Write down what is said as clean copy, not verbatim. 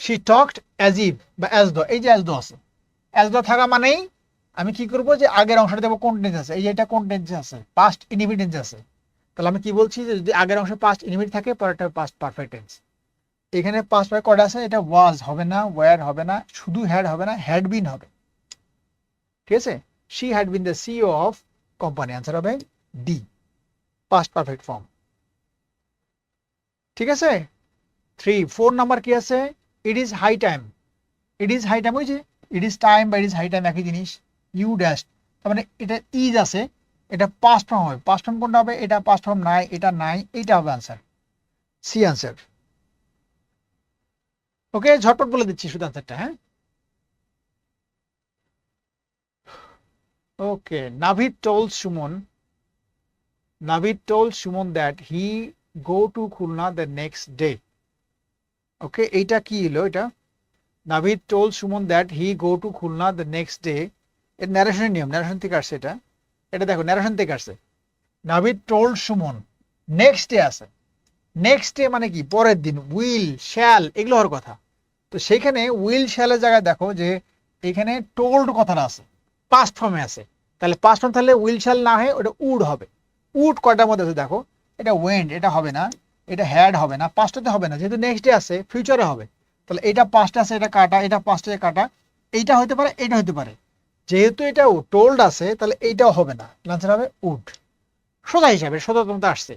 She talked as if বা as দ, এই যে অ্যাজ দ আছে, অ্যাজ দ থাকা মানেই আমি কি করব যে আগের অংশটা দেবো কন্টিনিউয়াস আছে, এই যে এটা কন্টিনিউয়াস আছে, পাস্ট ইনডিফিনিট আছে, তাহলে আমি কি বলছি যে যদি আগের অংশে পাস্ট ইনডিফিনিট থাকে পরেরটা পাস্ট পারফেক্ট টেন্স। এখানে পাস্ট পারফেক্ট কয়টা আছে, এটা ওয়াজ হবে না, ওয়্যার হবে না, শুধু হ্যাড হবে না, হ্যাড বিন হবে, ঠিক আছে। She had been the CEO of company, answer হবে ডি, পাস্ট পারফেক্ট ফর্ম, ঠিক আছে। 4 নাম্বার কি আছে, it is high time, it is high time, ওই যে ইট ইজ টাইম বা ইট ইজ হাই টাইম একই জিনিস। ইউ ড্যাশ, তার মানে এটা ইজ আছে, এটা পাস্ট ফর্ম হবে, পাস্ট ফর্ম কোনটা হবে, এটা পাস্ট ফর্ম নাই, এটা নাই, এইটা হবে আনসার, সি আনসার। ওকে, ঝটপট বলে দিচ্ছি শুধু আনসারটা, হ্যাঁ। ওকে, Navid told Suman that he go to Khulna the next day. ওকে, এইটা কি হলো, এটা Navid told Suman that he go to Khulna the next day, এর ন্যারেশনের নিয়ম, ন্যারেশন থেকে আসছে এটা, এটা দেখো ন্যারেশন থেকে আসছে। Navid told Suman, next day আছে, নেক্সট ডে মানে কি পরের দিন, উইল শ্যাল এগুলো হওয়ার কথা, তো সেইখানে উইল শ্যালের জায়গায় দেখো যে এখানে টোল্ড কথাটা আছে, পাস্ট ফর্মে আছে, তাহলে পাস্ট ফর্ম থাকলে উইল শ্যাল না হয়ে ওটা উড হবে। উড কয়টার মধ্যে আছে দেখো, এটা ওয়েন্ট, এটা হবে না, এটা হ্যাড হবে না, পাস্টতে হবে না, যেহেতু নেক্সট ডে আছে ফিউচারে হবে, তাহলে এটা পাস্টে আছে, এটা কাটা, এটা পাস্টে কাটা, এইটা হতে পারে, এটা হতে পারে, যেহেতু এটা টোল্ড আছে তাহলে এইটাও হবে না, আনসার হবে উড, সোজা হিসাবে সোজাতমতা আসছে।